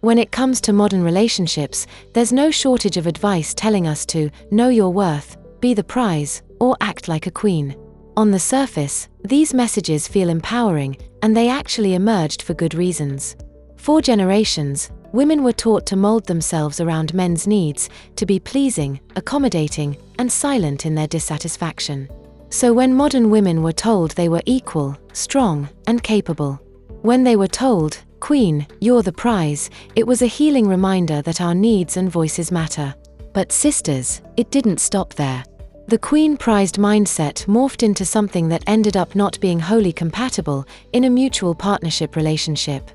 When it comes to modern relationships, there's no shortage of advice telling us to know your worth, be the prize, or act like a queen. On the surface, these messages feel empowering, and they actually emerged for good reasons. For generations, women were taught to mold themselves around men's needs, to be pleasing, accommodating, and silent in their dissatisfaction. So when modern women were told they were equal, strong, and capable, when they were told, "Queen, you're the prize," it was a healing reminder that our needs and voices matter. But sisters, it didn't stop there. The queen-prized mindset morphed into something that ended up not being wholly compatible in a mutual partnership relationship.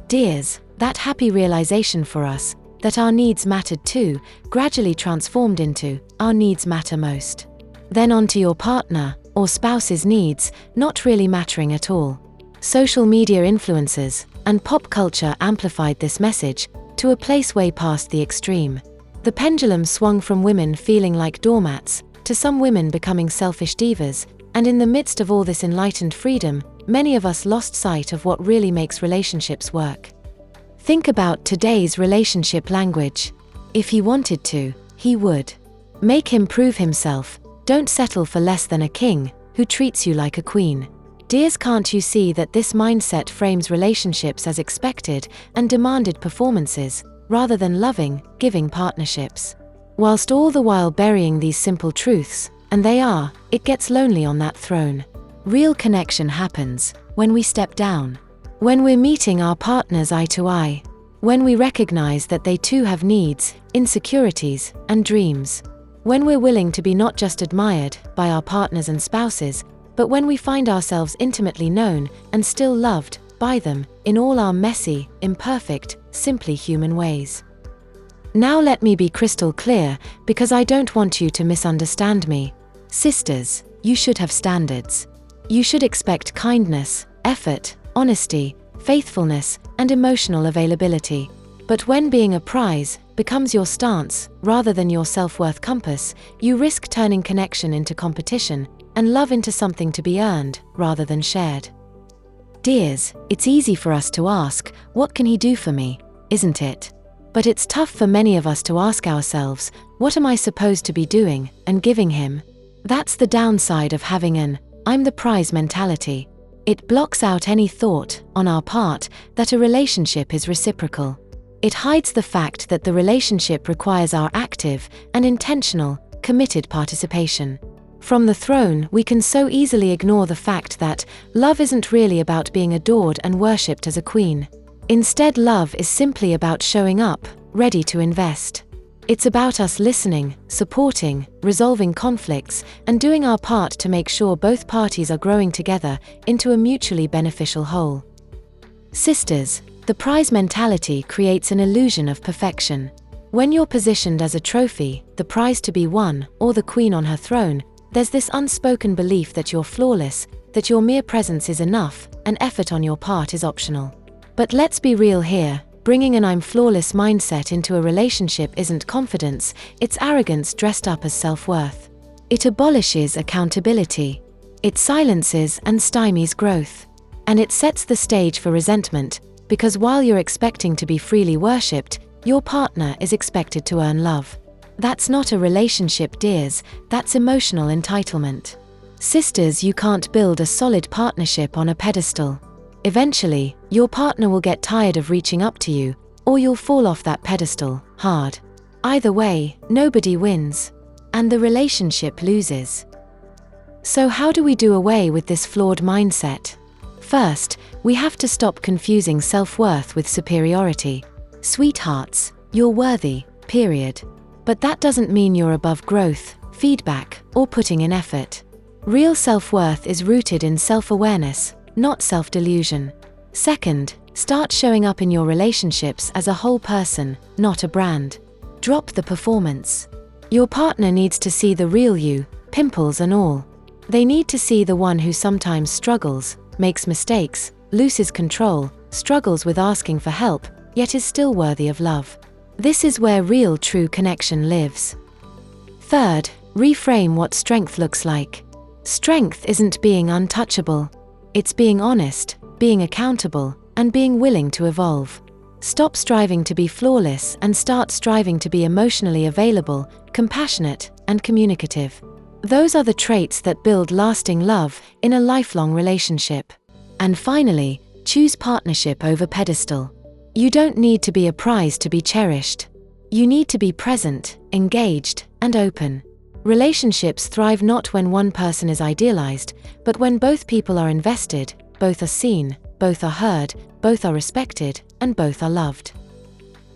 Dears, that happy realization for us, that our needs mattered too, gradually transformed into, our needs matter most. Then onto your partner, or spouse's needs, not really mattering at all. Social media influencers and pop culture amplified this message to a place way past the extreme. The pendulum swung from women feeling like doormats to some women becoming selfish divas, and in the midst of all this enlightened freedom, many of us lost sight of what really makes relationships work. Think about today's relationship language. If he wanted to, he would. Make him prove himself. Don't settle for less than a king who treats you like a queen. Dears, can't you see that this mindset frames relationships as expected and demanded performances, rather than loving, giving partnerships? Whilst all the while burying these simple truths, and they are, it gets lonely on that throne. Real connection happens when we step down. When we're meeting our partners eye to eye. When we recognize that they too have needs, insecurities, and dreams. When we're willing to be not just admired by our partners and spouses, but when we find ourselves intimately known and still loved by them in all our messy, imperfect, simply human ways. Now let me be crystal clear, because I don't want you to misunderstand me. Sisters, you should have standards. You should expect kindness, effort, honesty, faithfulness, and emotional availability. But when being a prize becomes your stance, rather than your self-worth compass, you risk turning connection into competition, and love into something to be earned, rather than shared. Dears, it's easy for us to ask, what can he do for me, isn't it? But it's tough for many of us to ask ourselves, what am I supposed to be doing and giving him? That's the downside of having an I'm the prize mentality. It blocks out any thought, on our part, that a relationship is reciprocal. It hides the fact that the relationship requires our active and intentional, committed participation. From the throne, we can so easily ignore the fact that love isn't really about being adored and worshipped as a queen. Instead, love is simply about showing up, ready to invest. It's about us listening, supporting, resolving conflicts, and doing our part to make sure both parties are growing together into a mutually beneficial whole. Sisters, the prize mentality creates an illusion of perfection. When you're positioned as a trophy, the prize to be won, or the queen on her throne, there's this unspoken belief that you're flawless, that your mere presence is enough, and effort on your part is optional. But let's be real here. Bringing an I'm flawless mindset into a relationship isn't confidence, it's arrogance dressed up as self-worth. It abolishes accountability. It silences and stymies growth. And it sets the stage for resentment, because while you're expecting to be freely worshipped, your partner is expected to earn love. That's not a relationship, dears, that's emotional entitlement. Sisters, you can't build a solid partnership on a pedestal. Eventually, your partner will get tired of reaching up to you, or you'll fall off that pedestal, hard. Either way, nobody wins. And the relationship loses. So how do we do away with this flawed mindset? First, we have to stop confusing self-worth with superiority. Sweethearts, you're worthy, period. But that doesn't mean you're above growth, feedback, or putting in effort. Real self-worth is rooted in self-awareness, not self-delusion. Second, start showing up in your relationships as a whole person, not a brand. Drop the performance. Your partner needs to see the real you, pimples and all. They need to see the one who sometimes struggles, makes mistakes, loses control, struggles with asking for help, yet is still worthy of love. This is where real true connection lives. Third, reframe what strength looks like. Strength isn't being untouchable. It's being honest, being accountable, and being willing to evolve. Stop striving to be flawless and start striving to be emotionally available, compassionate, and communicative. Those are the traits that build lasting love in a lifelong relationship. And finally, choose partnership over pedestal. You don't need to be a prize to be cherished. You need to be present, engaged, and open. Relationships thrive not when one person is idealized, but when both people are invested, both are seen, both are heard, both are respected, and both are loved.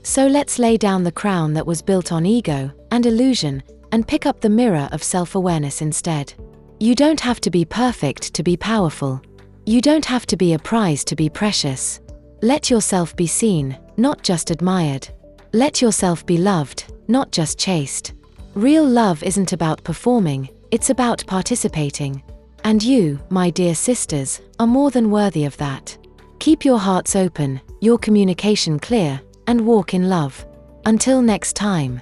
So let's lay down the crown that was built on ego and illusion and pick up the mirror of self-awareness instead. You don't have to be perfect to be powerful. You don't have to be a prize to be precious. Let yourself be seen, not just admired. Let yourself be loved, not just chased. Real love isn't about performing, it's about participating. And you, my dear sisters, are more than worthy of that. Keep your hearts open, your communication clear, and walk in love. Until next time.